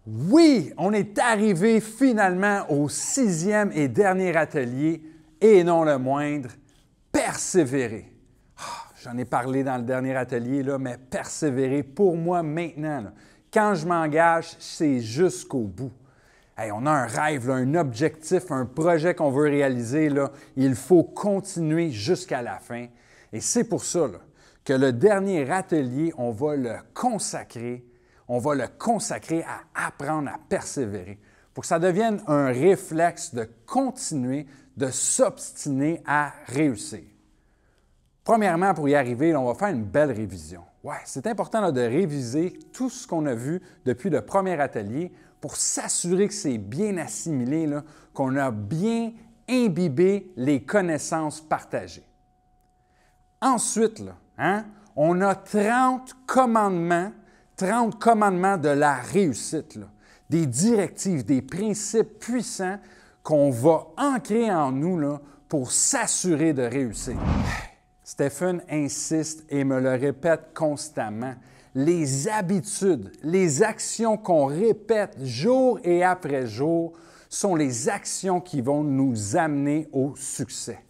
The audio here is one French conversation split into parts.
Oui, on est arrivé finalement au 6e et dernier atelier, et non le moindre, persévérer. J'en ai parlé dans le dernier atelier, là, mais persévérer pour moi maintenant, là, quand je m'engage, c'est jusqu'au bout. Hey, on a un rêve, là, un objectif, un projet qu'on veut réaliser. Là, il faut continuer jusqu'à la fin. Et c'est pour ça là, que le dernier atelier, on va le consacrer à apprendre à persévérer pour que ça devienne un réflexe de continuer, de s'obstiner à réussir. Premièrement, pour y arriver, là, on va faire une belle révision. Ouais, c'est important là, de réviser tout ce qu'on a vu depuis le premier atelier pour s'assurer que c'est bien assimilé, là, qu'on a bien imbibé les connaissances partagées. Ensuite, là, on a 30 commandements de la réussite, là, des directives, des principes puissants qu'on va ancrer en nous là, pour s'assurer de réussir. Stephen insiste et me le répète constamment. Les habitudes, les actions qu'on répète jour et après jour sont les actions qui vont nous amener au succès.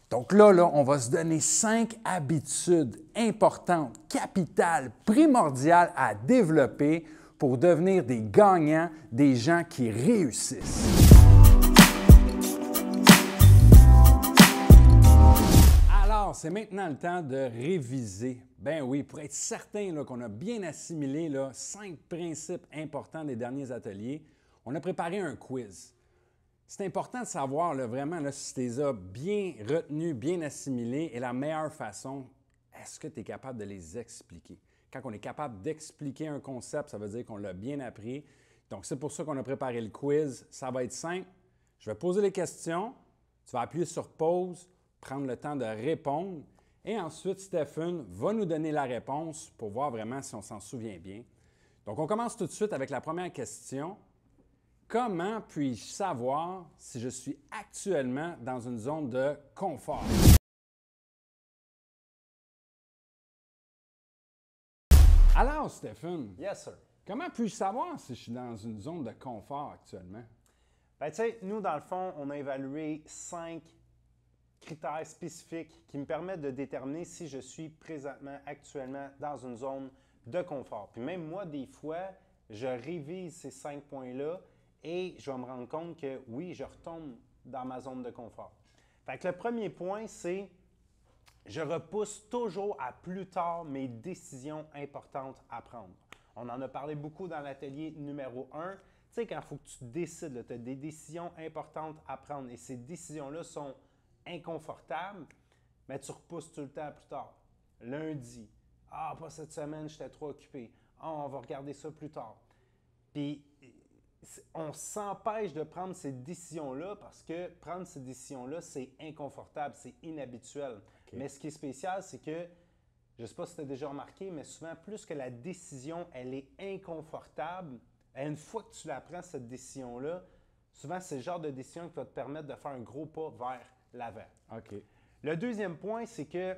Donc là, on va se donner 5 habitudes importantes, capitales, primordiales à développer pour devenir des gagnants, des gens qui réussissent. Alors, c'est maintenant le temps de réviser. Ben oui, pour être certain qu'on a bien assimilé 5 principes importants des derniers ateliers, on a préparé un quiz. C'est important de savoir vraiment si tu les as bien retenus, bien assimilés et la meilleure façon, est-ce que tu es capable de les expliquer? Quand on est capable d'expliquer un concept, ça veut dire qu'on l'a bien appris. Donc, c'est pour ça qu'on a préparé le quiz. Ça va être simple. Je vais poser les questions. Tu vas appuyer sur pause, prendre le temps de répondre. Et ensuite, Stephen va nous donner la réponse pour voir vraiment si on s'en souvient bien. Donc, on commence tout de suite avec la première question. Comment puis-je savoir si je suis actuellement dans une zone de confort? Alors, Stephen, Yes, sir. comment puis-je savoir si je suis dans une zone de confort actuellement? Bien, tu sais, nous, dans le fond, on a évalué 5 critères spécifiques qui me permettent de déterminer si je suis présentement, actuellement, dans une zone de confort. Puis même moi, des fois, je révise ces 5 points-là et je vais me rendre compte que oui, je retombe dans ma zone de confort. Fait que le premier point, c'est je repousse toujours à plus tard mes décisions importantes à prendre. On en a parlé beaucoup dans l'atelier numéro 1. Tu sais, quand il faut que tu décides, tu as des décisions importantes à prendre et ces décisions-là sont inconfortables, mais tu repousses tout le temps à plus tard. Lundi, pas cette semaine, j'étais trop occupé. On va regarder ça plus tard. Puis, on s'empêche de prendre ces décisions-là parce que prendre ces décisions-là, c'est inconfortable, c'est inhabituel. Okay. Mais ce qui est spécial, c'est que, je ne sais pas si tu as déjà remarqué, mais souvent, plus que la décision, elle est inconfortable, une fois que tu la prends, cette décision-là, souvent, c'est le genre de décision qui va te permettre de faire un gros pas vers l'avant. Okay. Le deuxième point, c'est que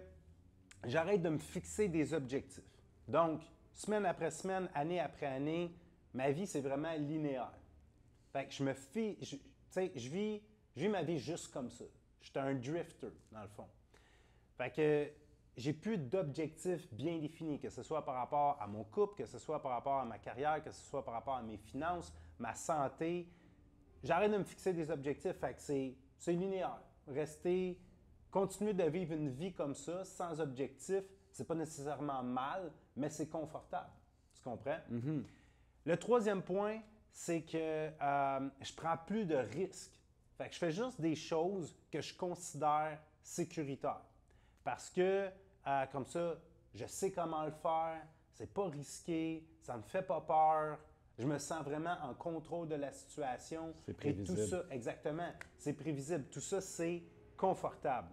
j'arrête de me fixer des objectifs. Donc, semaine après semaine, année après année, ma vie, c'est vraiment linéaire. Fait que je vis ma vie juste comme ça. Je suis un drifter, dans le fond. Fait que j'ai plus d'objectifs bien définis, que ce soit par rapport à mon couple, que ce soit par rapport à ma carrière, que ce soit par rapport à mes finances, ma santé. J'arrête de me fixer des objectifs. Fait que c'est linéaire. Continuer de vivre une vie comme ça, sans objectif, c'est pas nécessairement mal, mais c'est confortable. Tu comprends? Mm-hmm. Le troisième point, c'est que je prends plus de risques. Fait que je fais juste des choses que je considère sécuritaires. Parce que, comme ça, je sais comment le faire, c'est pas risqué, ça me fait pas peur, je me sens vraiment en contrôle de la situation. C'est prévisible. Et tout ça, exactement, c'est prévisible. Tout ça, c'est confortable.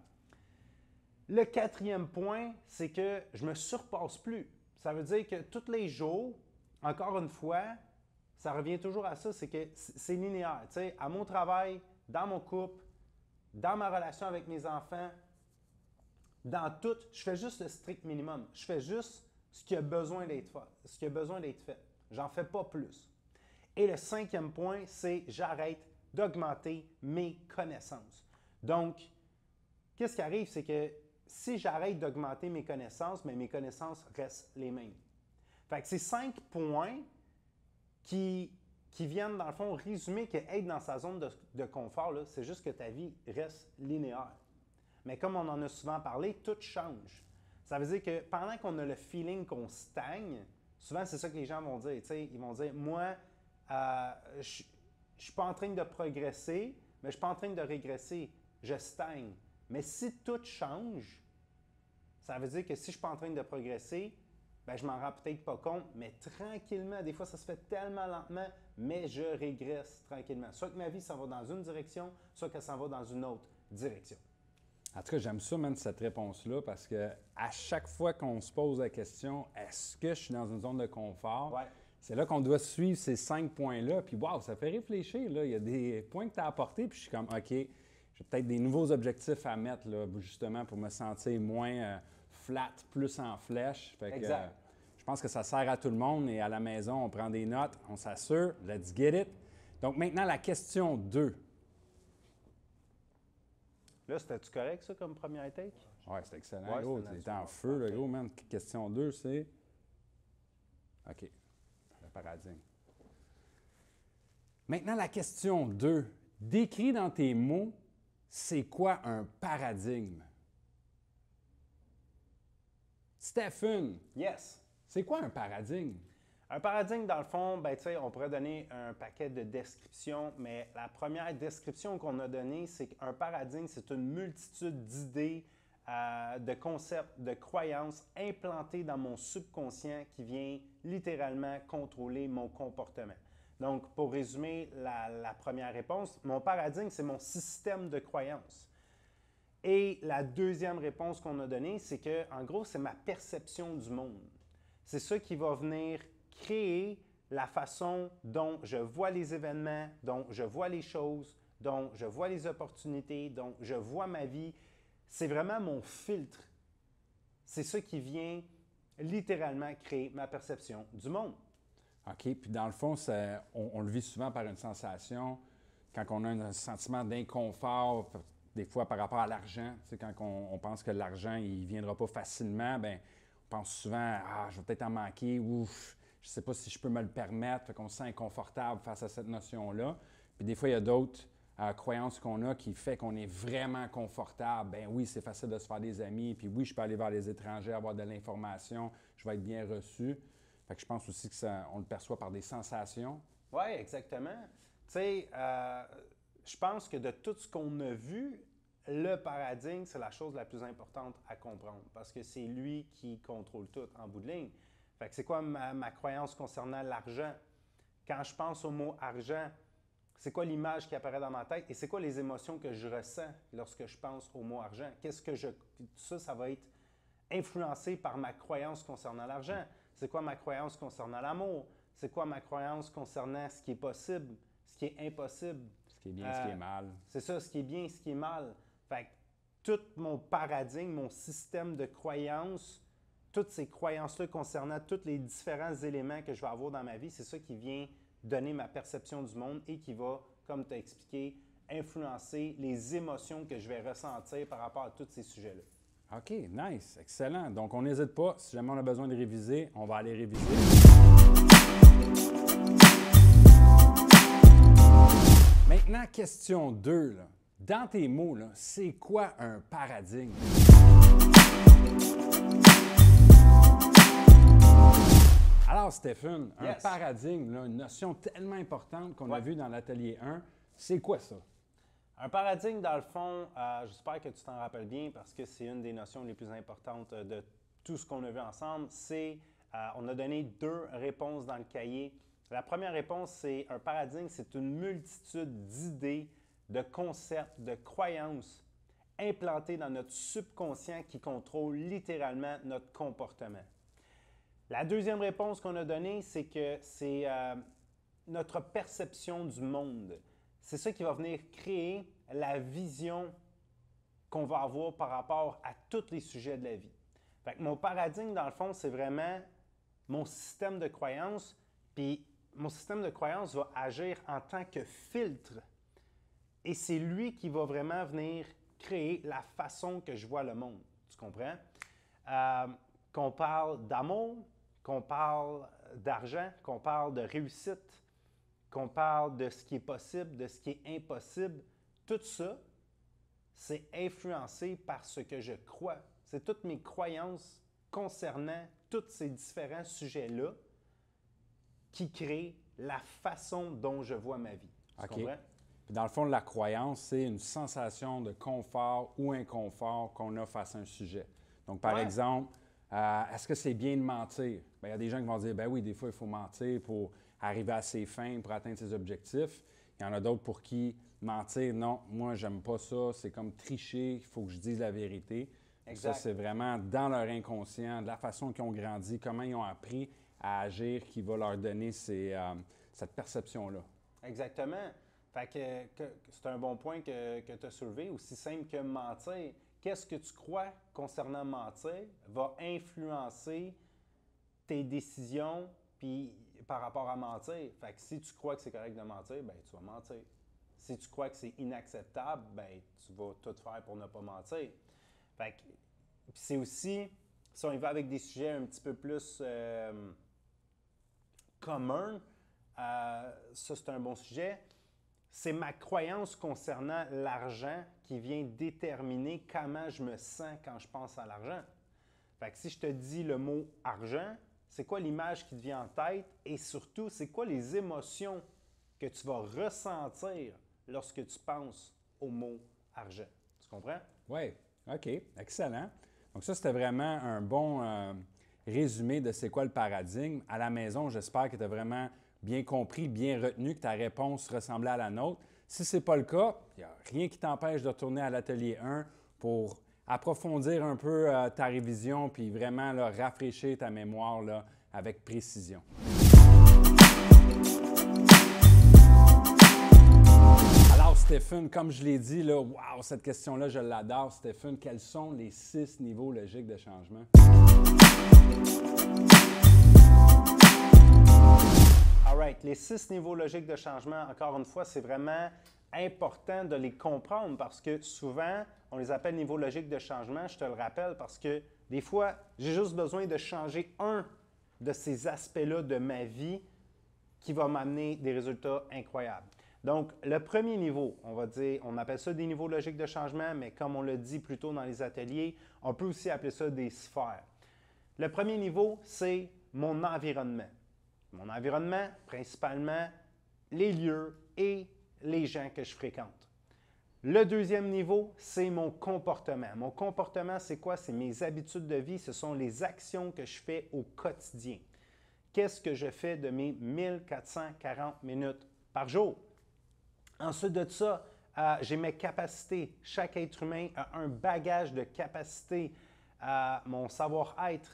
Le quatrième point, c'est que je me surpasse plus. Ça veut dire que tous les jours, encore une fois, ça revient toujours à ça, c'est que c'est linéaire. Tu sais, à mon travail, dans mon couple, dans ma relation avec mes enfants, dans tout, je fais juste le strict minimum. Je fais juste ce qui a besoin d'être fait. J'en fais pas plus. Et le 5e point, c'est j'arrête d'augmenter mes connaissances. Donc, qu'est-ce qui arrive, c'est que si j'arrête d'augmenter mes connaissances, mais mes connaissances restent les mêmes. Fait que c'est 5 points qui viennent, dans le fond, résumer qu'être dans sa zone de confort, c'est juste que ta vie reste linéaire. Mais comme on en a souvent parlé, tout change. Ça veut dire que pendant qu'on a le feeling qu'on stagne, souvent c'est ça que les gens vont dire. Ils vont dire, moi, je ne suis pas en train de progresser, mais je ne suis pas en train de régresser, je stagne. Mais si tout change, ça veut dire que si je ne suis pas en train de progresser, ben, je ne m'en rends peut-être pas compte, mais tranquillement, des fois ça se fait tellement lentement, mais je régresse tranquillement. Soit que ma vie s'en va dans une direction, soit que ça va dans une autre direction. En tout cas, j'aime ça, man, cette réponse-là, parce que à chaque fois qu'on se pose la question, est-ce que je suis dans une zone de confort? Ouais. C'est là qu'on doit suivre ces 5 points-là. Puis, wow, ça fait réfléchir, là. Il y a des points que tu as apportés, puis je suis comme, OK, j'ai peut-être des nouveaux objectifs à mettre, là, justement, pour me sentir moins flat, plus en flèche. Fait que, exact. Je pense que ça sert à tout le monde, et à la maison, on prend des notes, on s'assure, let's get it. Donc, maintenant, la question 2. Là, c'était-tu correct, ça, comme première take? Oui, c'est excellent, Ouais, gros. c'était T'es en naturel. feu, le gros, man. Question 2, c'est... OK. Le paradigme. Maintenant, la question 2. Décris dans tes mots, c'est quoi un paradigme? Stephen, Yes. c'est quoi un paradigme? Un paradigme, dans le fond, ben, on pourrait donner un paquet de descriptions, mais la première description qu'on a donnée, c'est qu'un paradigme, c'est une multitude d'idées, de concepts, de croyances implantées dans mon subconscient qui vient littéralement contrôler mon comportement. Donc, pour résumer la première réponse, mon paradigme, c'est mon système de croyances. Et la deuxième réponse qu'on a donnée, c'est que, en gros, c'est ma perception du monde. C'est ça qui va venir créer la façon dont je vois les événements, dont je vois les choses, dont je vois les opportunités, dont je vois ma vie. C'est vraiment mon filtre. C'est ça qui vient littéralement créer ma perception du monde. OK. Puis dans le fond, on le vit souvent par une sensation, quand on a un sentiment d'inconfort, des fois par rapport à l'argent. Tu sais, quand on pense que l'argent, il ne viendra pas facilement, bien, on pense souvent, je vais peut-être en manquer, ou je ne sais pas si je peux me le permettre. Fait qu'on se sent inconfortable face à cette notion-là. Puis des fois, il y a d'autres croyances qu'on a qui fait qu'on est vraiment confortable. Bien oui, c'est facile de se faire des amis. Puis oui, je peux aller vers les étrangers, avoir de l'information. Je vais être bien reçu. Fait que je pense aussi qu'on le perçoit par des sensations. Oui, exactement. Tu sais, je pense que de tout ce qu'on a vu, le paradigme, c'est la chose la plus importante à comprendre parce que c'est lui qui contrôle tout en bout de ligne. Fait que c'est quoi ma croyance concernant l'argent? Quand je pense au mot argent, c'est quoi l'image qui apparaît dans ma tête et c'est quoi les émotions que je ressens lorsque je pense au mot argent? Ça va être influencé par ma croyance concernant l'argent. C'est quoi ma croyance concernant l'amour? C'est quoi ma croyance concernant ce qui est possible, ce qui est impossible? Ce qui est bien, ce qui est mal. C'est ça, ce qui est bien, ce qui est mal. Fait que tout mon paradigme, mon système de croyances, toutes ces croyances-là concernant tous les différents éléments que je vais avoir dans ma vie, c'est ça qui vient donner ma perception du monde et qui va, comme tu as expliqué, influencer les émotions que je vais ressentir par rapport à tous ces sujets-là. OK, nice, excellent. Donc, on n'hésite pas. Si jamais on a besoin de réviser, on va aller réviser. Maintenant, question 2. Là. Dans tes mots, là, c'est quoi un paradigme? Alors, Stephen, un paradigme, là, une notion tellement importante qu'on a vue dans l'atelier 1, c'est quoi ça? Un paradigme, dans le fond, j'espère que tu t'en rappelles bien parce que c'est une des notions les plus importantes de tout ce qu'on a vu ensemble. On a donné 2 réponses dans le cahier. La première réponse, c'est un paradigme, c'est une multitude d'idées, de concepts, de croyances implantées dans notre subconscient qui contrôlent littéralement notre comportement. La deuxième réponse qu'on a donnée, c'est que c'est notre perception du monde. C'est ça qui va venir créer la vision qu'on va avoir par rapport à tous les sujets de la vie. Fait que mon paradigme, dans le fond, c'est vraiment mon système de croyances. Puis mon système de croyance va agir en tant que filtre. Et c'est lui qui va vraiment venir créer la façon que je vois le monde. Tu comprends? Qu'on parle d'amour, qu'on parle d'argent, qu'on parle de réussite, qu'on parle de ce qui est possible, de ce qui est impossible, tout ça, c'est influencé par ce que je crois. C'est toutes mes croyances concernant tous ces différents sujets-là qui créent la façon dont je vois ma vie. Tu comprends? Puis dans le fond, la croyance, c'est une sensation de confort ou inconfort qu'on a face à un sujet. Donc, par exemple, est-ce que c'est bien de mentir? Bien, il y a des gens qui vont dire, ben oui, des fois, il faut mentir pour arriver à ses fins, pour atteindre ses objectifs. Il y en a d'autres pour qui mentir, non, moi, j'aime pas ça, c'est comme tricher, il faut que je dise la vérité. Exact. Ça, c'est vraiment dans leur inconscient, de la façon qu'ils ont grandi, comment ils ont appris à agir, qui va leur donner cette perception-là. Exactement. Fait que c'est un bon point que tu as soulevé, aussi simple que mentir. Qu'est-ce que tu crois concernant mentir va influencer tes décisions puis par rapport à mentir. Fait que si tu crois que c'est correct de mentir, bien, tu vas mentir. Si tu crois que c'est inacceptable, bien, tu vas tout faire pour ne pas mentir. Fait que c'est aussi, si on y va avec des sujets un petit peu plus communs, ça c'est un bon sujet. C'est ma croyance concernant l'argent qui vient déterminer comment je me sens quand je pense à l'argent. Fait que si je te dis le mot argent, c'est quoi l'image qui te vient en tête et surtout, c'est quoi les émotions que tu vas ressentir lorsque tu penses au mot argent. Tu comprends? Oui, OK, excellent. Donc ça, c'était vraiment un bon résumé de c'est quoi le paradigme. À la maison, j'espère que tu as vraiment bien compris, bien retenu, que ta réponse ressemblait à la nôtre. Si ce n'est pas le cas, il n'y a rien qui t'empêche de retourner à l'atelier 1 pour approfondir un peu ta révision puis vraiment là, rafraîchir ta mémoire là, avec précision. Alors, Stéphane, comme je l'ai dit, là, wow, cette question-là, je l'adore. Stéphane, quels sont les 6 niveaux logiques de changement? All right. Les 6 niveaux logiques de changement, encore une fois, c'est vraiment important de les comprendre parce que souvent, on les appelle niveaux logiques de changement. Je te le rappelle parce que des fois, j'ai juste besoin de changer un de ces aspects-là de ma vie qui va m'amener des résultats incroyables. Donc, le premier niveau, on va dire, on appelle ça des niveaux logiques de changement, mais comme on l'a dit plus tôt dans les ateliers, on peut aussi appeler ça des sphères. Le premier niveau, c'est mon environnement. Mon environnement, principalement les lieux et les gens que je fréquente. Le deuxième niveau, c'est mon comportement. Mon comportement, c'est quoi? C'est mes habitudes de vie, ce sont les actions que je fais au quotidien. Qu'est-ce que je fais de mes 1440 minutes par jour? Ensuite de ça, j'ai mes capacités. Chaque être humain a un bagage de capacités. Mon savoir-être,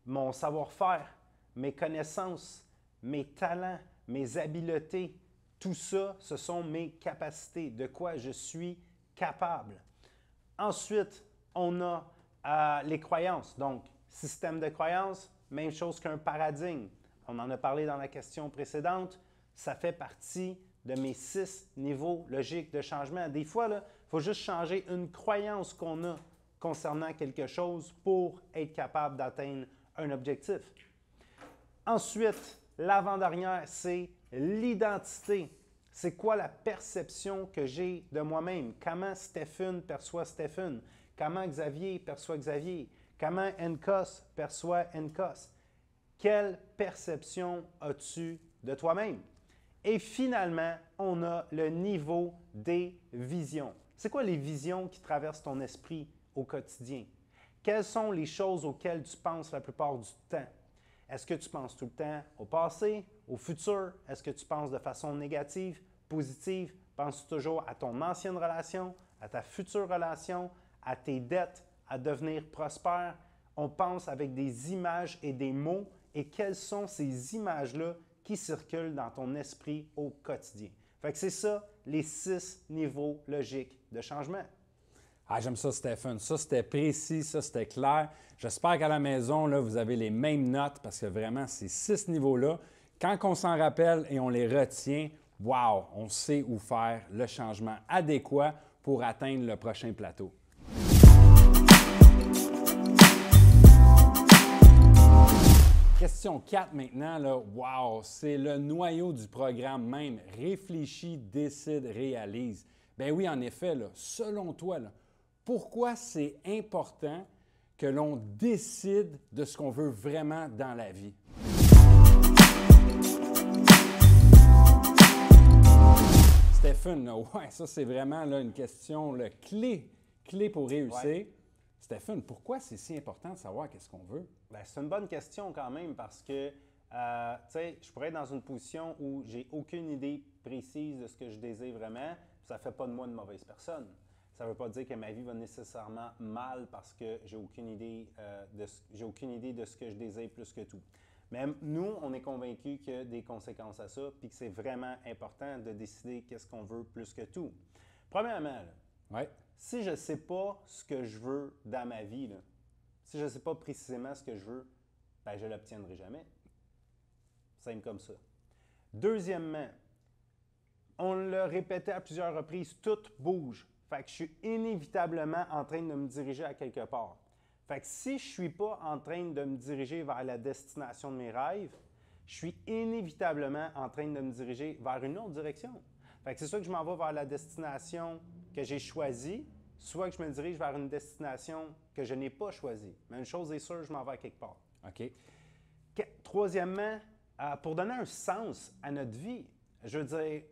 mon savoir-faire, mes connaissances, mes talents, mes habiletés, tout ça, ce sont mes capacités, de quoi je suis capable. Ensuite, on a les croyances. Donc, système de croyances, même chose qu'un paradigme. On en a parlé dans la question précédente. Ça fait partie de mes 6 niveaux logiques de changement. Des fois, il faut juste changer une croyance qu'on a concernant quelque chose pour être capable d'atteindre un objectif. Ensuite, l'avant-dernière, c'est l'identité. C'est quoi la perception que j'ai de moi-même? Comment Stéphane perçoit Stéphane? Comment Xavier perçoit Xavier? Comment Encos perçoit Encos? Quelle perception as-tu de toi-même? Et finalement, on a le niveau des visions. C'est quoi les visions qui traversent ton esprit au quotidien? Quelles sont les choses auxquelles tu penses la plupart du temps? Est-ce que tu penses tout le temps au passé, au futur? Est-ce que tu penses de façon négative, positive? Penses-tu toujours à ton ancienne relation, à ta future relation, à tes dettes, à devenir prospère? On pense avec des images et des mots. Et quelles sont ces images-là qui circulent dans ton esprit au quotidien? Fait que c'est ça, les 6 niveaux logiques de changement. Ah, j'aime ça, Stéphane. Ça, c'était précis, ça, c'était clair. J'espère qu'à la maison, là, vous avez les mêmes notes parce que vraiment, ces 6 niveaux-là Quand on s'en rappelle et on les retient, wow, on sait où faire le changement adéquat pour atteindre le prochain plateau. Question 4 maintenant, là, wow, c'est le noyau du programme même. Réfléchis, décide, réalise. Ben oui, en effet, là, selon toi, là, pourquoi c'est important que l'on décide de ce qu'on veut vraiment dans la vie? Stéphane, là, ouais, ça c'est vraiment là, une question là, clé pour réussir. Ouais. Stéphane, pourquoi c'est si important de savoir qu'est-ce qu'on veut? Bien, c'est une bonne question quand même parce que, tu sais, je pourrais être dans une position où j'ai aucune idée précise de ce que je désire vraiment, puis ça ne fait pas de moi une mauvaise personne. Ça ne veut pas dire que ma vie va nécessairement mal parce que j'ai aucune idée de ce que je désire plus que tout. Mais nous, on est convaincus qu'il y a des conséquences à ça, puis que c'est vraiment important de décider qu'est-ce qu'on veut plus que tout. Premièrement, là, ouais. Si je ne sais pas ce que je veux dans ma vie, là, si je ne sais pas précisément ce que je veux, ben je ne l'obtiendrai jamais. Simple comme ça. Deuxièmement, on l'a répété à plusieurs reprises, tout bouge. Fait que je suis inévitablement en train de me diriger à quelque part. Fait que si je ne suis pas en train de me diriger vers la destination de mes rêves, je suis inévitablement en train de me diriger vers une autre direction. Fait que c'est soit que je m'en vais vers la destination que j'ai choisie, soit que je me dirige vers une destination que je n'ai pas choisie. Mais une chose est sûre, je m'en vais à quelque part. OK. Troisièmement, pour donner un sens à notre vie, je veux dire,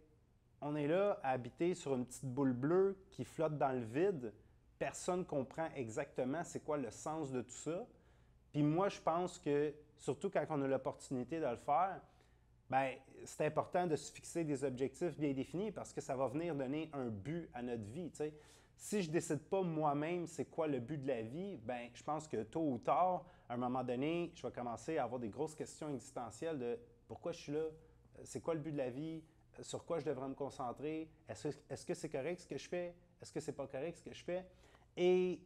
on est là à habiter sur une petite boule bleue qui flotte dans le vide. Personne ne comprend exactement c'est quoi le sens de tout ça. Puis moi, je pense que, surtout quand on a l'opportunité de le faire, bien, c'est important de se fixer des objectifs bien définis parce que ça va venir donner un but à notre vie. T'sais. Si je ne décide pas moi-même c'est quoi le but de la vie, bien, je pense que tôt ou tard, à un moment donné, je vais commencer à avoir des grosses questions existentielles de pourquoi je suis là, c'est quoi le but de la vie, sur quoi je devrais me concentrer, est-ce que c'est correct ce que je fais, est-ce que c'est pas correct ce que je fais. Et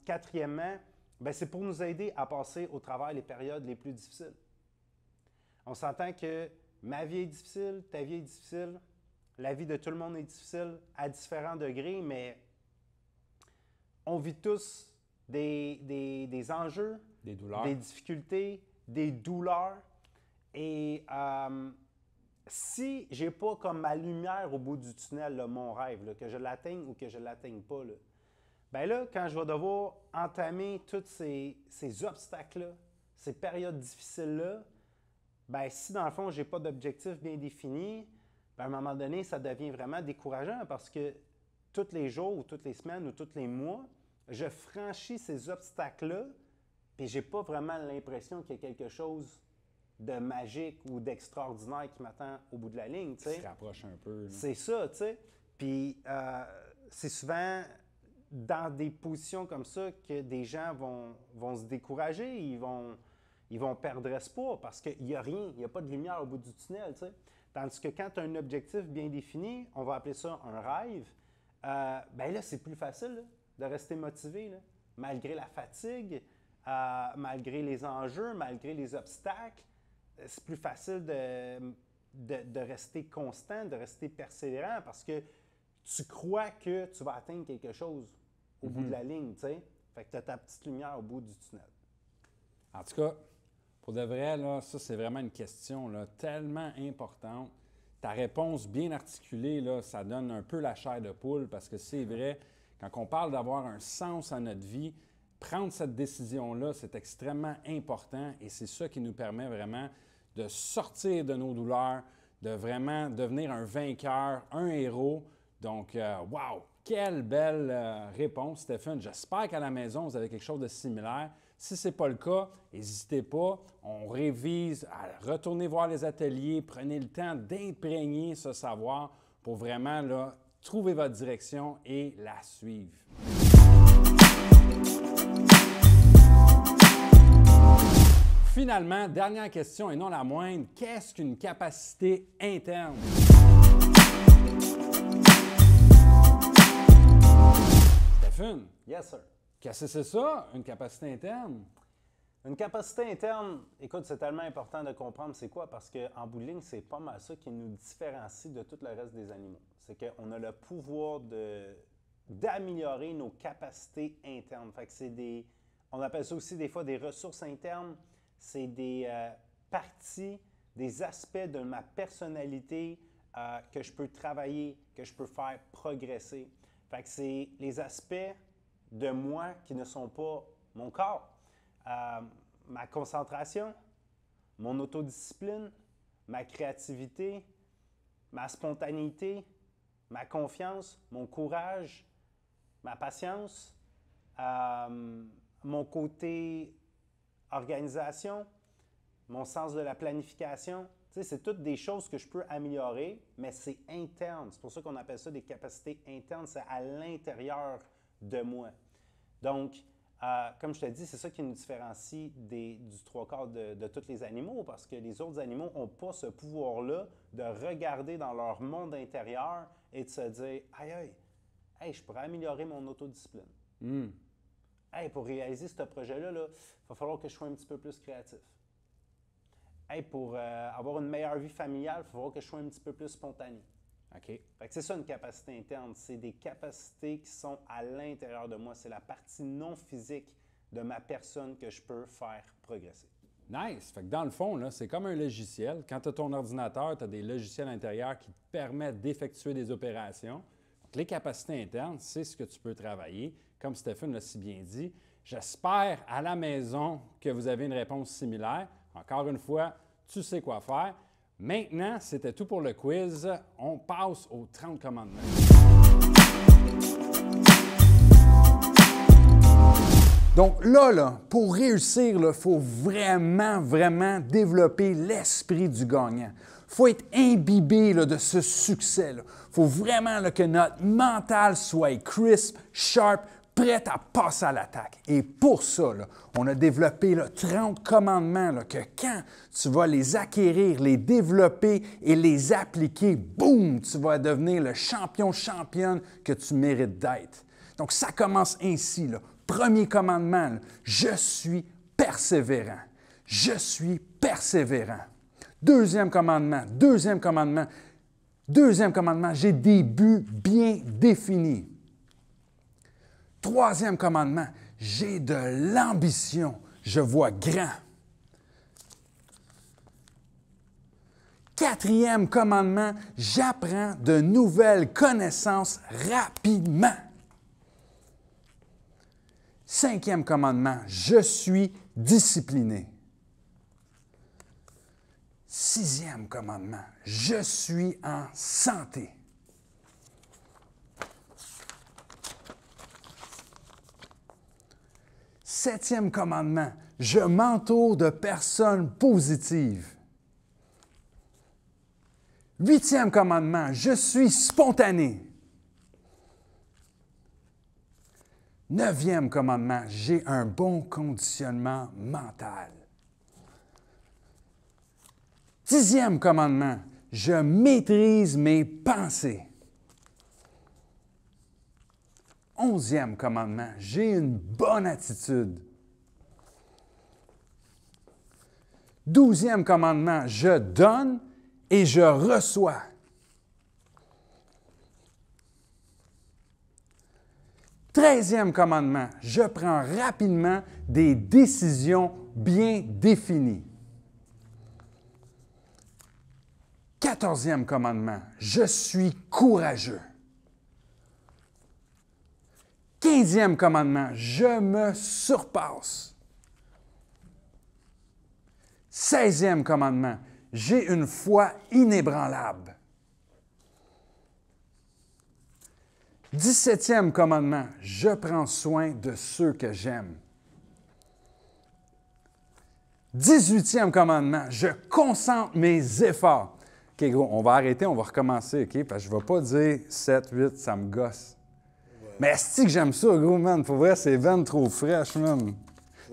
quatrièmement, bien, c'est pour nous aider à passer au travers les périodes les plus difficiles. On s'entend que ma vie est difficile, ta vie est difficile, la vie de tout le monde est difficile à différents degrés, mais on vit tous des enjeux, des douleurs, des difficultés, des douleurs. Et si je n'ai pas comme ma lumière au bout du tunnel, là, mon rêve, là, que je l'atteigne ou que je ne l'atteigne pas, là, bien là, quand je vais devoir entamer tous ces obstacles-là, ces périodes difficiles-là, bien, si dans le fond, je n'ai pas d'objectif bien défini, bien, à un moment donné, ça devient vraiment décourageant parce que tous les jours ou toutes les semaines ou tous les mois, je franchis ces obstacles-là et je n'ai pas vraiment l'impression qu'il y a quelque chose de magique ou d'extraordinaire qui m'attend au bout de la ligne. Ça se rapproche un peu. C'est ça, tu sais. Puis c'est souvent dans des positions comme ça que des gens vont se décourager, ils vont perdre espoir parce qu'il n'y a rien, il n'y a pas de lumière au bout du tunnel, tu sais. Tandis que quand tu as un objectif bien défini, on va appeler ça un rêve, bien là, c'est plus facile là, de rester motivé, là, malgré la fatigue, malgré les enjeux, malgré les obstacles. C'est plus facile de rester constant, de rester persévérant parce que tu crois que tu vas atteindre quelque chose au bout de la ligne, tu sais. Fait que tu as ta petite lumière au bout du tunnel. En tout cas, pour de vrai, là, ça, c'est vraiment une question là, tellement importante. Ta réponse bien articulée, là, ça donne un peu la chair de poule parce que c'est vrai, quand on parle d'avoir un sens à notre vie, prendre cette décision-là, c'est extrêmement important et c'est ça qui nous permet vraiment de sortir de nos douleurs, de vraiment devenir un vainqueur, un héros. Donc, wow! Quelle belle réponse, Stéphane. J'espère qu'à la maison, vous avez quelque chose de similaire. Si ce n'est pas le cas, n'hésitez pas. On révise, retournez voir les ateliers, prenez le temps d'imprégner ce savoir pour vraiment là, trouver votre direction et la suivre. Finalement, dernière question et non la moindre, qu'est-ce qu'une capacité interne? Stéphane? Yes, sir. Qu'est-ce que c'est ça, une capacité interne? Une capacité interne, écoute, c'est tellement important de comprendre c'est quoi, parce qu'en bout de ligne, c'est pas mal ça qui nous différencie de tout le reste des animaux. C'est qu'on a le pouvoir d'améliorer nos capacités internes. Fait que on appelle ça aussi des fois des ressources internes. C'est des parties, des aspects de ma personnalité que je peux travailler, que je peux faire progresser. Fait que c'est les aspects de moi qui ne sont pas mon corps. Ma concentration, mon autodiscipline, ma créativité, ma spontanéité, ma confiance, mon courage, ma patience, mon côté organisation, mon sens de la planification. Tu sais, c'est toutes des choses que je peux améliorer, mais c'est interne. C'est pour ça qu'on appelle ça des capacités internes. C'est à l'intérieur de moi. Donc, comme je te dis, c'est ça qui nous différencie du trois quarts de tous les animaux, parce que les autres animaux n'ont pas ce pouvoir-là de regarder dans leur monde intérieur et de se dire « Aïe, hey, je pourrais améliorer mon autodiscipline. Hey, pour réaliser ce projet-là, il va falloir que je sois un petit peu plus créatif. Hey, pour avoir une meilleure vie familiale, il va falloir que je sois un petit peu plus spontané. » OK. Fait que c'est ça une capacité interne. C'est des capacités qui sont à l'intérieur de moi. C'est la partie non physique de ma personne que je peux faire progresser. Nice! Fait que dans le fond, là, c'est comme un logiciel. Quand tu as ton ordinateur, tu as des logiciels intérieurs qui te permettent d'effectuer des opérations. Donc, les capacités internes, c'est ce que tu peux travailler. Comme Stéphane l'a si bien dit, j'espère à la maison que vous avez une réponse similaire. Encore une fois, tu sais quoi faire. Maintenant, c'était tout pour le quiz. On passe aux 30 commandements. Donc là, pour réussir, il faut vraiment développer l'esprit du gagnant. Il faut être imbibé de ce succès. Il faut vraiment que notre mental soit crisp, sharp, prêt à passer à l'attaque. Et pour ça, on a développé 30 commandements que quand tu vas les acquérir, les développer et les appliquer, boum, tu vas devenir le championne que tu mérites d'être. Donc, ça commence ainsi. Premier commandement, je suis persévérant. Je suis persévérant. Deuxième commandement, j'ai des buts bien définis. Troisième commandement, j'ai de l'ambition, je vois grand. Quatrième commandement, j'apprends de nouvelles connaissances rapidement. Cinquième commandement, je suis discipliné. Sixième commandement, je suis en santé. Septième commandement, je m'entoure de personnes positives. Huitième commandement, je suis spontané. Neuvième commandement, j'ai un bon conditionnement mental. Dixième commandement, je maîtrise mes pensées. Onzième commandement, j'ai une bonne attitude. Douzième commandement, je donne et je reçois. Treizième commandement, je prends rapidement des décisions bien définies. Quatorzième commandement, je suis courageux. 15e commandement, je me surpasse. 16e commandement, j'ai une foi inébranlable. 17e commandement, je prends soin de ceux que j'aime. 18e commandement, je concentre mes efforts. OK, gros, on va arrêter, on va recommencer, OK? Parce que je ne vais pas dire 7, 8, ça me gosse. Mais est-ce que j'aime ça, gros, man? Pour vrai, c'est ben trop fraîche, man.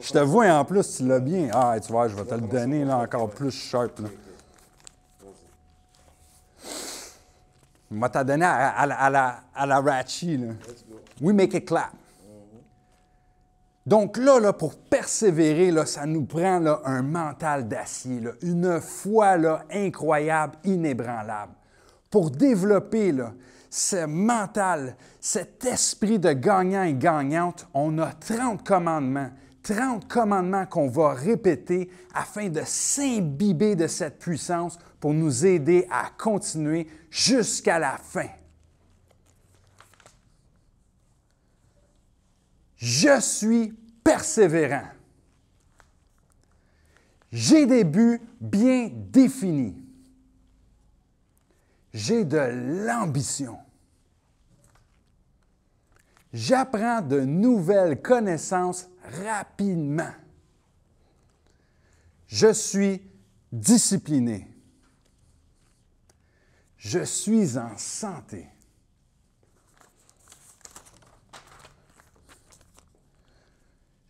Je te vois, en plus, tu l'as bien. Ah, tu vois, je vais te le donner, là, encore plus sharp, là. Je vais te donner à la Ratchi, là. We make it clap. Donc là, pour persévérer, là, ça nous prend là, un mental d'acier, là, une foi là, incroyable, inébranlable. Pour développer là, ce mental, cet esprit de gagnant et gagnante, on a 30 commandements. 30 commandements qu'on va répéter afin de s'imbiber de cette puissance pour nous aider à continuer jusqu'à la fin. Je suis persévérant. J'ai des buts bien définis. J'ai de l'ambition. J'apprends de nouvelles connaissances rapidement. Je suis discipliné. Je suis en santé.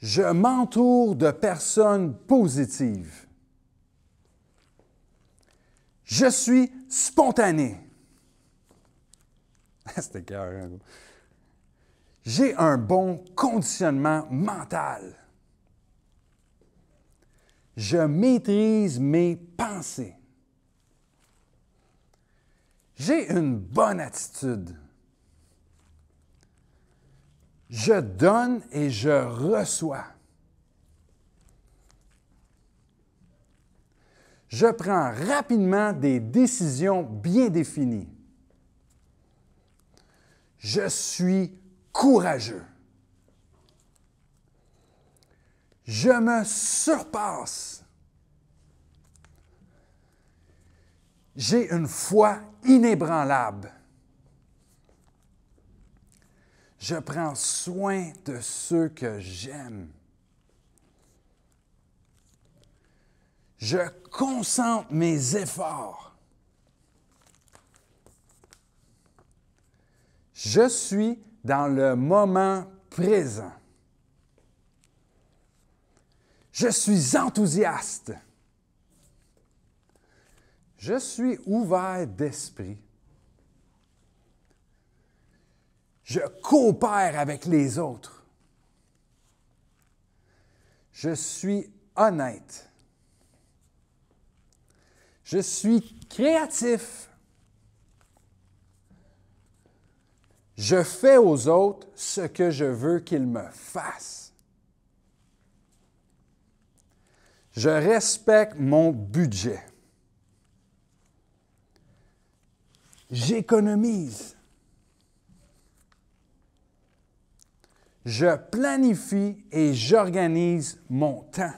Je m'entoure de personnes positives. Je suis spontané. C'était carré. J'ai un bon conditionnement mental. Je maîtrise mes pensées. J'ai une bonne attitude. Je donne et je reçois. Je prends rapidement des décisions bien définies. Je suis courageux. Je me surpasse. J'ai une foi inébranlable. Je prends soin de ceux que j'aime. Je concentre mes efforts. Je suis dans le moment présent. Je suis enthousiaste. Je suis ouvert d'esprit. Je coopère avec les autres. Je suis honnête. Je suis créatif. Je fais aux autres ce que je veux qu'ils me fassent. Je respecte mon budget. J'économise. Je planifie et j'organise mon temps.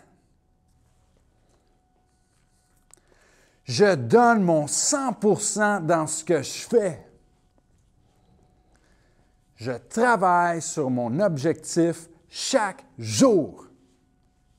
Je donne mon 100% dans ce que je fais. Je travaille sur mon objectif chaque jour.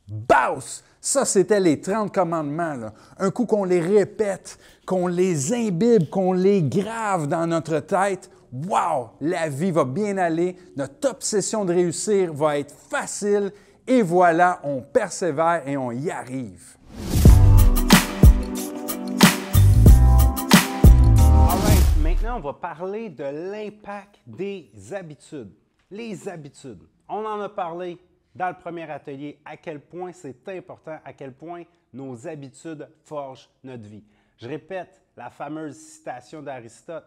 Baus! Ça, c'était les 30 commandements, là. Un coup qu'on les répète, qu'on les imbibe, qu'on les grave dans notre tête, wow! La vie va bien aller, notre obsession de réussir va être facile et voilà, on persévère et on y arrive. Maintenant, on va parler de l'impact des habitudes. Les habitudes. On en a parlé dans le premier atelier, à quel point c'est important, à quel point nos habitudes forgent notre vie. Je répète la fameuse citation d'Aristote.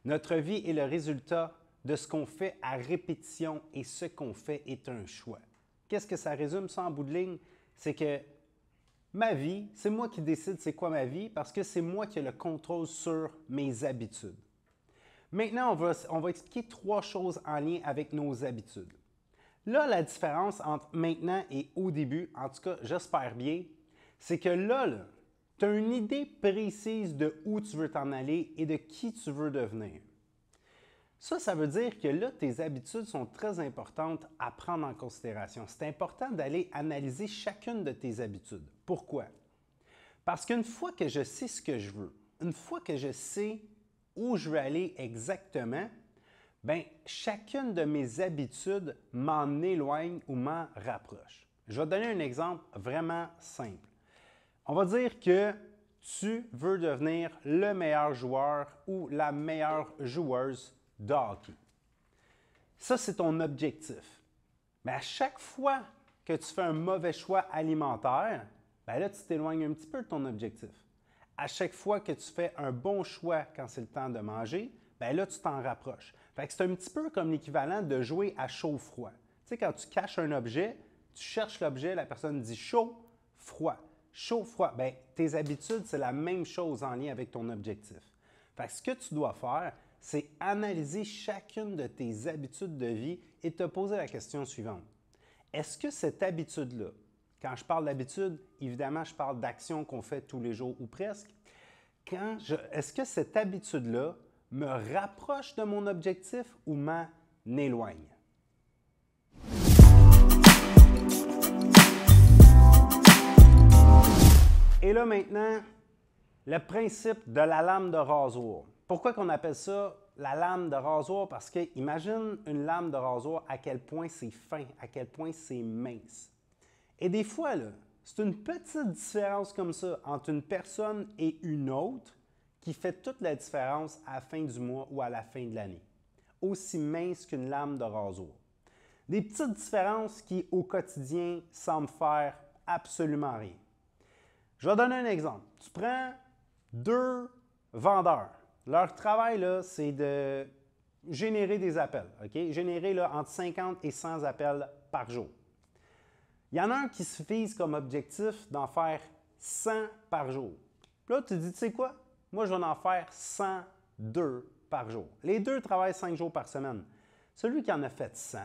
Notre vie est le résultat de ce qu'on fait à répétition et ce qu'on fait est un choix. Qu'est-ce que ça résume, ça, en bout de ligne? C'est que ma vie, c'est moi qui décide c'est quoi ma vie parce que c'est moi qui ai le contrôle sur mes habitudes. Maintenant, on va expliquer 3 choses en lien avec nos habitudes. Là, la différence entre maintenant et au début, en tout cas, j'espère bien, c'est que là, tu as une idée précise de où tu veux t'en aller et de qui tu veux devenir. Ça veut dire que là, tes habitudes sont très importantes à prendre en considération. C'est important d'aller analyser chacune de tes habitudes. Pourquoi? Parce qu'une fois que je sais ce que je veux, une fois que je sais où je veux aller exactement, bien, chacune de mes habitudes m'en éloigne ou m'en rapproche. Je vais te donner un exemple vraiment simple. On va dire que tu veux devenir le meilleur joueur ou la meilleure joueuse de hockey. Ça, c'est ton objectif. Mais à chaque fois que tu fais un mauvais choix alimentaire, bien là, tu t'éloignes un petit peu de ton objectif. À chaque fois que tu fais un bon choix quand c'est le temps de manger, bien là, tu t'en rapproches. Fait que c'est un petit peu comme l'équivalent de jouer à chaud-froid. Tu sais, quand tu caches un objet, tu cherches l'objet, la personne dit chaud, froid. Chaud, froid. Bien, tes habitudes, c'est la même chose en lien avec ton objectif. Fait que ce que tu dois faire, c'est analyser chacune de tes habitudes de vie et te poser la question suivante. Est-ce que cette habitude-là, quand je parle d'habitude, évidemment, je parle d'actions qu'on fait tous les jours ou presque, est-ce que cette habitude-là me rapproche de mon objectif ou m'en éloigne? Et là maintenant, le principe de la lame de rasoir. Pourquoi qu'on appelle ça la lame de rasoir? Parce que imagine une lame de rasoir, à quel point c'est fin, à quel point c'est mince. Et des fois, là, c'est une petite différence comme ça entre une personne et une autre qui fait toute la différence à la fin du mois ou à la fin de l'année. Aussi mince qu'une lame de rasoir. Des petites différences qui, au quotidien, semblent faire absolument rien. Je vais donner un exemple. Tu prends 2 vendeurs. Leur travail, là, c'est de générer des appels. Okay? Générer là, entre 50 et 100 appels par jour. Il y en a un qui se fixe comme objectif d'en faire 100 par jour. Puis là, tu te dis, tu sais quoi? Moi, je vais en faire 102 par jour. Les deux travaillent 5 jours par semaine. Celui qui en a fait 100,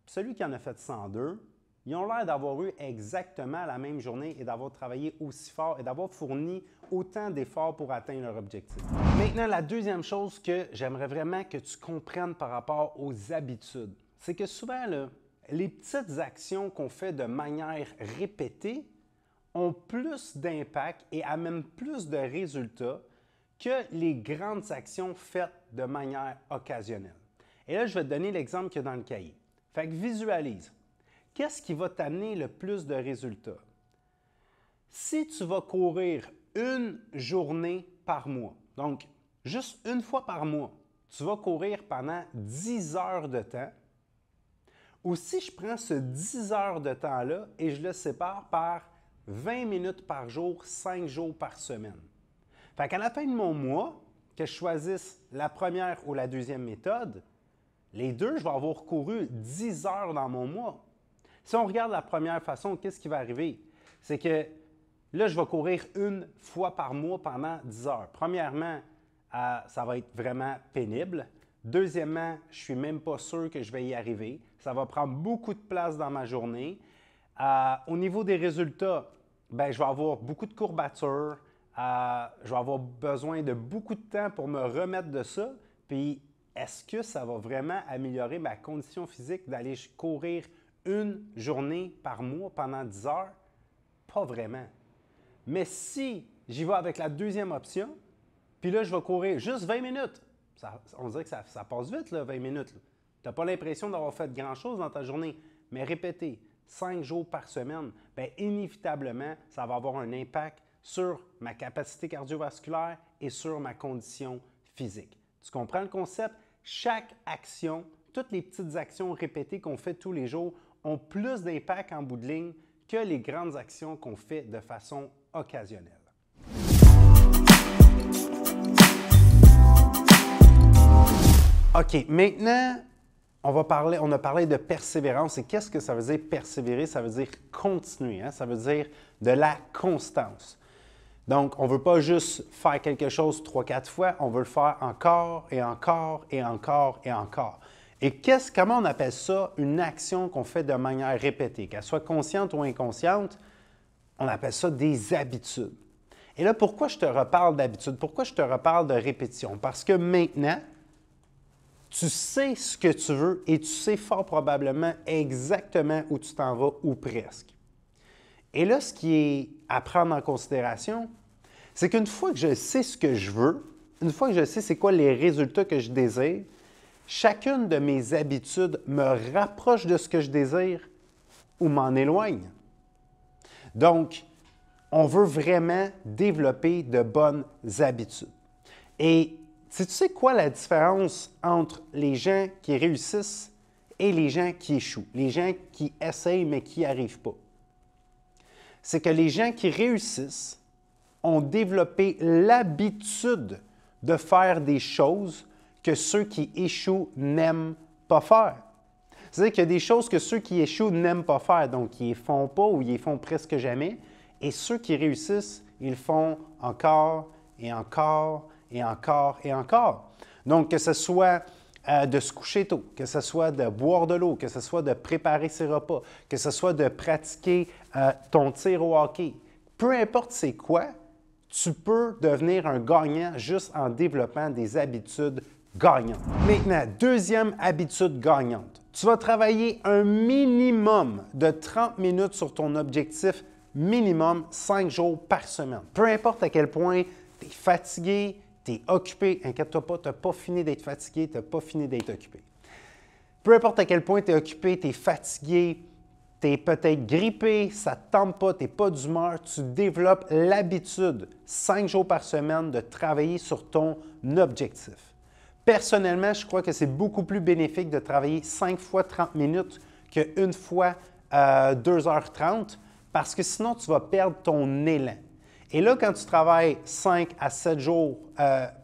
puis celui qui en a fait 102, ils ont l'air d'avoir eu exactement la même journée et d'avoir travaillé aussi fort et d'avoir fourni autant d'efforts pour atteindre leur objectif. Maintenant, la deuxième chose que j'aimerais vraiment que tu comprennes par rapport aux habitudes, c'est que souvent, là, les petites actions qu'on fait de manière répétée ont plus d'impact et amènent plus de résultats que les grandes actions faites de manière occasionnelle. Et là, je vais te donner l'exemple qu'il y a dans le cahier. Fait que visualise. Qu'est-ce qui va t'amener le plus de résultats? Si tu vas courir une journée par mois, donc juste une fois par mois, tu vas courir pendant 10 heures de temps, ou si je prends ce 10 heures de temps-là et je le sépare par 20 minutes par jour, 5 jours par semaine. Fait qu'à la fin de mon mois, que je choisisse la première ou la deuxième méthode, les deux, je vais avoir couru 10 heures dans mon mois. Si on regarde la première façon, qu'est-ce qui va arriver? C'est que là, je vais courir une fois par mois pendant 10 heures. Premièrement, ça va être vraiment pénible. Deuxièmement, je ne suis même pas sûr que je vais y arriver. Ça va prendre beaucoup de place dans ma journée. Au niveau des résultats, bien, je vais avoir beaucoup de courbatures. Je vais avoir besoin de beaucoup de temps pour me remettre de ça. Puis, est-ce que ça va vraiment améliorer ma condition physique d'aller courir une journée par mois pendant 10 heures? Pas vraiment. Mais si j'y vais avec la deuxième option, puis là, je vais courir juste 20 minutes. On dirait que ça passe vite, là, 20 minutes. Tu n'as pas l'impression d'avoir fait grand-chose dans ta journée. Mais répétez, 5 jours par semaine, bien, inévitablement, ça va avoir un impact sur ma capacité cardiovasculaire et sur ma condition physique. Tu comprends le concept? Chaque action, toutes les petites actions répétées qu'on fait tous les jours ont plus d'impact en bout de ligne que les grandes actions qu'on fait de façon occasionnelle. OK, maintenant, on a parlé de persévérance. Et qu'est-ce que ça veut dire persévérer? Ça veut dire continuer, hein? Ça veut dire de la constance. Donc, on ne veut pas juste faire quelque chose 3-4 fois, on veut le faire encore et encore et encore et encore. Et comment on appelle ça une action qu'on fait de manière répétée? Qu'elle soit consciente ou inconsciente, on appelle ça des habitudes. Et là, pourquoi je te reparle d'habitude? Pourquoi je te reparle de répétition? Parce que maintenant, tu sais ce que tu veux et tu sais fort probablement exactement où tu t'en vas ou presque. Et là, ce qui est à prendre en considération, c'est qu'une fois que je sais ce que je veux, une fois que je sais c'est quoi les résultats que je désire, chacune de mes habitudes me rapproche de ce que je désire ou m'en éloigne. Donc, on veut vraiment développer de bonnes habitudes. Et tu sais quoi la différence entre les gens qui réussissent et les gens qui échouent, les gens qui essayent mais qui n'y arrivent pas. C'est que les gens qui réussissent ont développé l'habitude de faire des choses que ceux qui échouent n'aiment pas faire. C'est-à-dire qu'il y a des choses que ceux qui échouent n'aiment pas faire, donc ils ne les font pas ou ils les font presque jamais. Et ceux qui réussissent, ils le font encore et encore et encore et encore. Donc, que ce soit de se coucher tôt, que ce soit de boire de l'eau, que ce soit de préparer ses repas, que ce soit de pratiquer ton tir au hockey, peu importe c'est quoi, tu peux devenir un gagnant juste en développant des habitudes gagnantes. Maintenant, deuxième habitude gagnante. Tu vas travailler un minimum de 30 minutes sur ton objectif, minimum 5 jours par semaine. Peu importe à quel point tu es fatigué, tu es occupé, inquiète-toi pas, tu n'as pas fini d'être fatigué, tu n'as pas fini d'être occupé. Peu importe à quel point tu es occupé, tu es fatigué, tu es peut-être grippé, ça ne te tente pas, tu n'es pas d'humeur, tu développes l'habitude 5 jours par semaine de travailler sur ton objectif. Personnellement, je crois que c'est beaucoup plus bénéfique de travailler 5 fois 30 minutes qu'une fois 2h30 parce que sinon, tu vas perdre ton élan. Et là, quand tu travailles 5 à 7 jours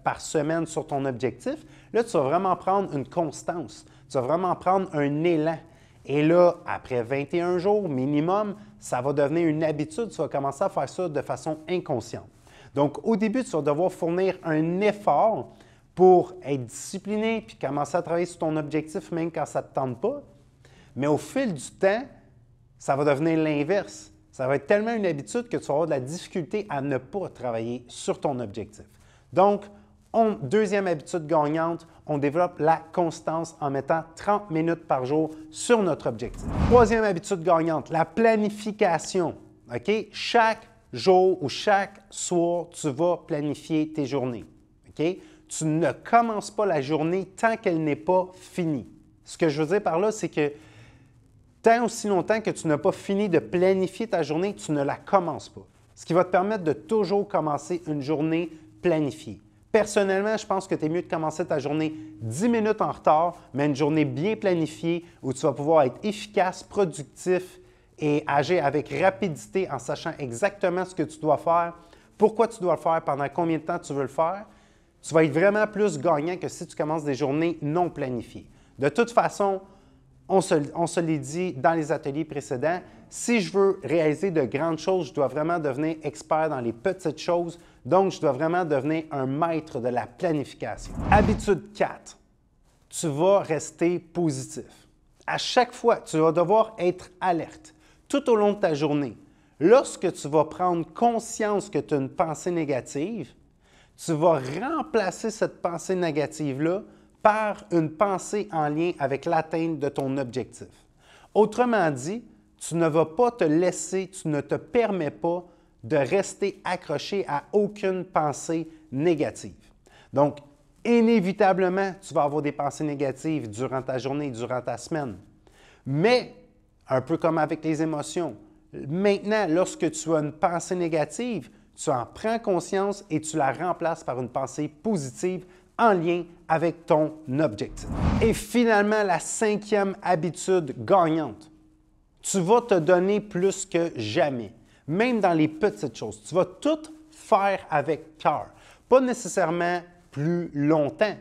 par semaine sur ton objectif, là, tu vas vraiment prendre une constance. Tu vas vraiment prendre un élan. Et là, après 21 jours minimum, ça va devenir une habitude. Tu vas commencer à faire ça de façon inconsciente. Donc, au début, tu vas devoir fournir un effort pour être discipliné puis commencer à travailler sur ton objectif même quand ça ne te tente pas. Mais au fil du temps, ça va devenir l'inverse. Ça va être tellement une habitude que tu vas avoir de la difficulté à ne pas travailler sur ton objectif. Donc, deuxième habitude gagnante, on développe la constance en mettant 30 minutes par jour sur notre objectif. Troisième habitude gagnante, la planification. OK? Chaque jour ou chaque soir, tu vas planifier tes journées. OK? Tu ne commences pas la journée tant qu'elle n'est pas finie. Ce que je veux dire par là, c'est que tant aussi longtemps que tu n'as pas fini de planifier ta journée, tu ne la commences pas. Ce qui va te permettre de toujours commencer une journée planifiée. Personnellement, je pense que tu es mieux de commencer ta journée 10 minutes en retard, mais une journée bien planifiée où tu vas pouvoir être efficace, productif et agir avec rapidité en sachant exactement ce que tu dois faire, pourquoi tu dois le faire, pendant combien de temps tu veux le faire. Tu vas être vraiment plus gagnant que si tu commences des journées non planifiées. De toute façon, on se l'est dit dans les ateliers précédents, si je veux réaliser de grandes choses, je dois vraiment devenir expert dans les petites choses. Donc, je dois vraiment devenir un maître de la planification. Habitude 4, tu vas rester positif. À chaque fois, tu vas devoir être alerte tout au long de ta journée. Lorsque tu vas prendre conscience que tu as une pensée négative, tu vas remplacer cette pensée négative-là par une pensée en lien avec l'atteinte de ton objectif. Autrement dit, tu ne vas pas te laisser, tu ne te permets pas de rester accroché à aucune pensée négative. Donc, inévitablement, tu vas avoir des pensées négatives durant ta journée, durant ta semaine. Mais, un peu comme avec les émotions, maintenant, lorsque tu as une pensée négative, tu en prends conscience et tu la remplaces par une pensée positive en lien avec ton objectif. Et finalement, la cinquième habitude gagnante. Tu vas te donner plus que jamais, même dans les petites choses. Tu vas tout faire avec cœur. Pas nécessairement plus longtemps,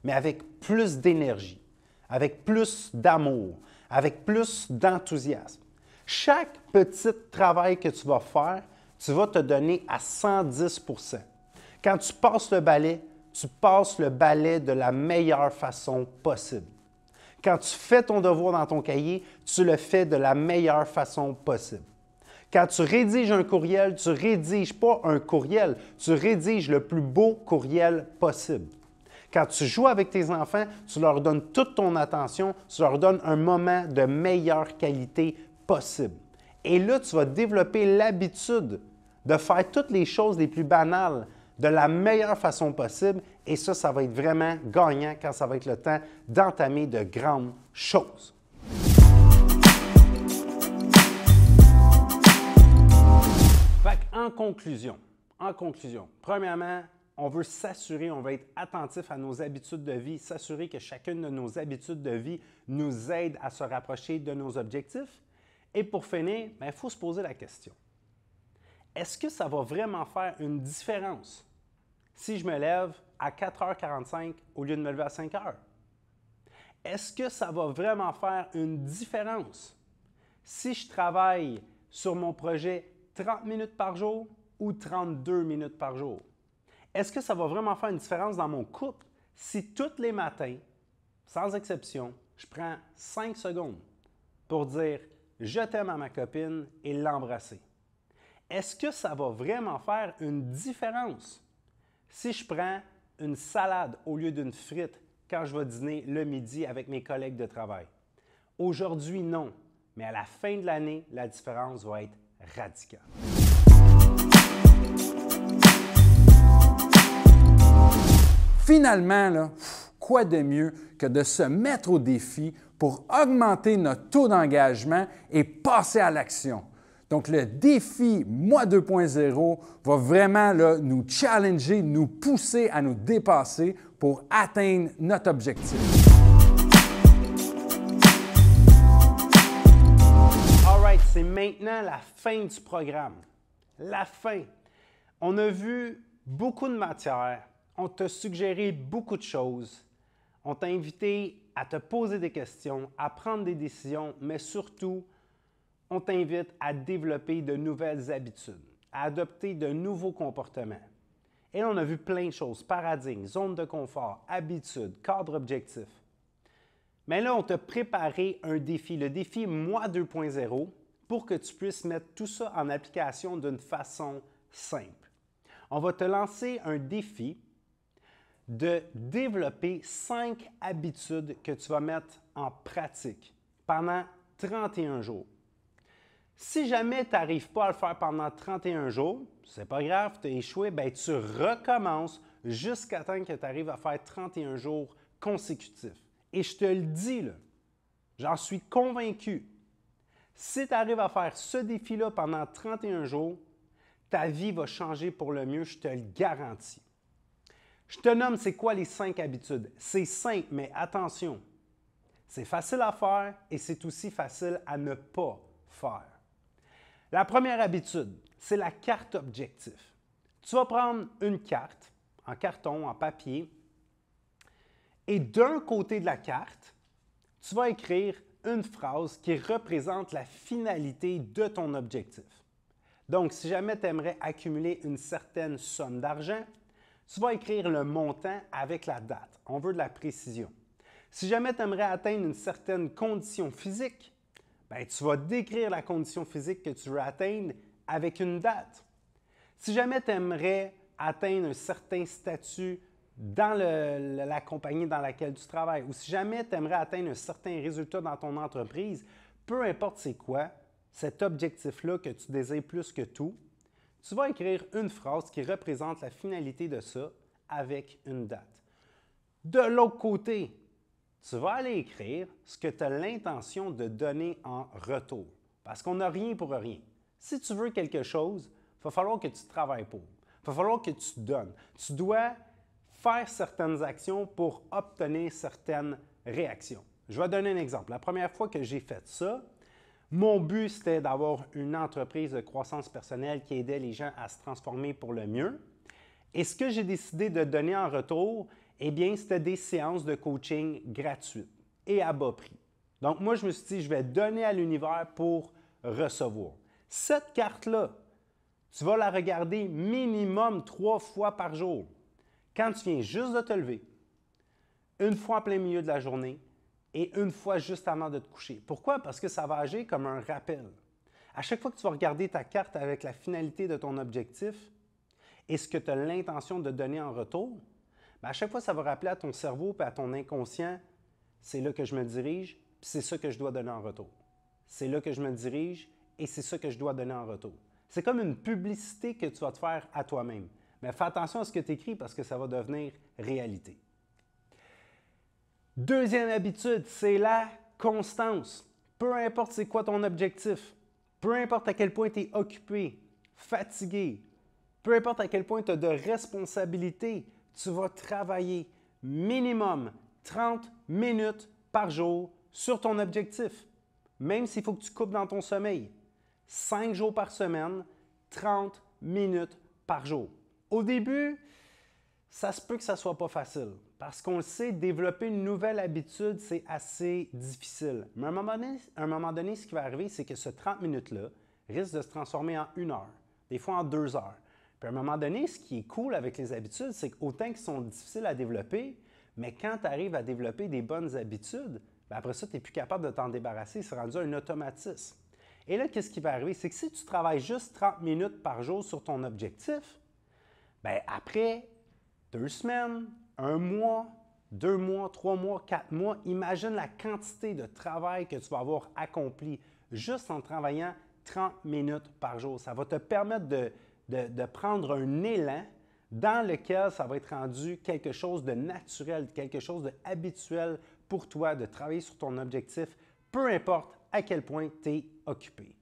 mais avec plus d'énergie, avec plus d'amour, avec plus d'enthousiasme. Chaque petit travail que tu vas faire, tu vas te donner à 110 %. Quand tu passes le balai, tu passes le balai de la meilleure façon possible. Quand tu fais ton devoir dans ton cahier, tu le fais de la meilleure façon possible. Quand tu rédiges un courriel, tu ne rédiges pas un courriel, tu rédiges le plus beau courriel possible. Quand tu joues avec tes enfants, tu leur donnes toute ton attention, tu leur donnes un moment de meilleure qualité possible. Et là, tu vas développer l'habitude de faire toutes les choses les plus banales de la meilleure façon possible. Et ça va être vraiment gagnant quand ça va être le temps d'entamer de grandes choses. En conclusion, premièrement, on veut s'assurer, on veut être attentif à nos habitudes de vie, s'assurer que chacune de nos habitudes de vie nous aide à se rapprocher de nos objectifs. Et pour finir, il faut se poser la question. Est-ce que ça va vraiment faire une différence si je me lève à 4h45 au lieu de me lever à 5h? Est-ce que ça va vraiment faire une différence si je travaille sur mon projet 30 minutes par jour ou 32 minutes par jour? Est-ce que ça va vraiment faire une différence dans mon couple si tous les matins, sans exception, je prends 5 secondes pour dire « je t'aime » à ma copine et l'embrasser? Est-ce que ça va vraiment faire une différence si je prends une salade au lieu d'une frite quand je vais dîner le midi avec mes collègues de travail? Aujourd'hui, non, mais à la fin de l'année, la différence va être radicale. Finalement, là, quoi de mieux que de se mettre au défi pour augmenter notre taux d'engagement et passer à l'action? Donc, le défi Moi 2.0 va vraiment là, nous challenger, nous pousser à nous dépasser pour atteindre notre objectif. All right, c'est maintenant la fin du programme. La fin. On a vu beaucoup de matière, on t'a suggéré beaucoup de choses, on t'a invité à te poser des questions, à prendre des décisions, mais surtout, on t'invite à développer de nouvelles habitudes, à adopter de nouveaux comportements. Et là, on a vu plein de choses, paradigmes, zone de confort, habitudes, cadre objectif. Mais là, on t'a préparé un défi, le défi Moi 2.0, pour que tu puisses mettre tout ça en application d'une façon simple. On va te lancer un défi de développer 5 habitudes que tu vas mettre en pratique pendant 31 jours. Si jamais tu n'arrives pas à le faire pendant 31 jours, c'est pas grave, tu as échoué, bien, tu recommences jusqu'à temps que tu arrives à faire 31 jours consécutifs. Et je te le dis, là, j'en suis convaincu, si tu arrives à faire ce défi-là pendant 31 jours, ta vie va changer pour le mieux, je te le garantis. Je te nomme c'est quoi les 5 habitudes. C'est simple, mais attention, c'est facile à faire et c'est aussi facile à ne pas faire. La première habitude, c'est la carte objectif. Tu vas prendre une carte en carton, en papier, et d'un côté de la carte, tu vas écrire une phrase qui représente la finalité de ton objectif. Donc, si jamais tu aimerais accumuler une certaine somme d'argent, tu vas écrire le montant avec la date. On veut de la précision. Si jamais tu aimerais atteindre une certaine condition physique, bien, tu vas décrire la condition physique que tu veux atteindre avec une date. Si jamais tu aimerais atteindre un certain statut dans la compagnie dans laquelle tu travailles, ou si jamais tu aimerais atteindre un certain résultat dans ton entreprise, peu importe c'est quoi, cet objectif-là que tu désires plus que tout, tu vas écrire une phrase qui représente la finalité de ça avec une date. De l'autre côté, tu vas aller écrire ce que tu as l'intention de donner en retour. Parce qu'on n'a rien pour rien. Si tu veux quelque chose, il va falloir que tu travailles pour. Il va falloir que tu donnes. Tu dois faire certaines actions pour obtenir certaines réactions. Je vais donner un exemple. La première fois que j'ai fait ça, mon but, c'était d'avoir une entreprise de croissance personnelle qui aidait les gens à se transformer pour le mieux. Et ce que j'ai décidé de donner en retour, eh bien, c'était des séances de coaching gratuites et à bas prix. Donc, moi, je me suis dit, je vais donner à l'univers pour recevoir. Cette carte-là, tu vas la regarder minimum 3 fois par jour. Quand tu viens juste de te lever, une fois en plein milieu de la journée et une fois juste avant de te coucher. Pourquoi? Parce que ça va agir comme un rappel. À chaque fois que tu vas regarder ta carte avec la finalité de ton objectif et ce que tu as l'intention de donner en retour, bien, à chaque fois, ça va rappeler à ton cerveau et à ton inconscient, c'est là que je me dirige, puis c'est ça que je dois donner en retour. C'est là que je me dirige et c'est ça que je dois donner en retour. C'est comme une publicité que tu vas te faire à toi-même. Mais fais attention à ce que tu écris parce que ça va devenir réalité. Deuxième habitude, c'est la constance. Peu importe c'est quoi ton objectif, peu importe à quel point tu es occupé, fatigué, peu importe à quel point tu as de responsabilités, tu vas travailler minimum 30 minutes par jour sur ton objectif, même s'il faut que tu coupes dans ton sommeil. 5 jours par semaine, 30 minutes par jour. Au début, ça se peut que ça ne soit pas facile parce qu'on le sait, développer une nouvelle habitude, c'est assez difficile. Mais à un moment donné, ce qui va arriver, c'est que ce 30 minutes-là risque de se transformer en 1 heure, des fois en 2 heures. Puis à un moment donné, ce qui est cool avec les habitudes, c'est qu'autant qu'ils sont difficiles à développer, mais quand tu arrives à développer des bonnes habitudes, bien après ça, tu n'es plus capable de t'en débarrasser. C'est rendu un automatisme. Et là, qu'est-ce qui va arriver? C'est que si tu travailles juste 30 minutes par jour sur ton objectif, bien après 2 semaines, 1 mois, 2 mois, 3 mois, 4 mois, imagine la quantité de travail que tu vas avoir accompli juste en travaillant 30 minutes par jour. Ça va te permettre de prendre un élan dans lequel ça va être rendu quelque chose de naturel, quelque chose d'habituel pour toi de travailler sur ton objectif, peu importe à quel point tu es occupé.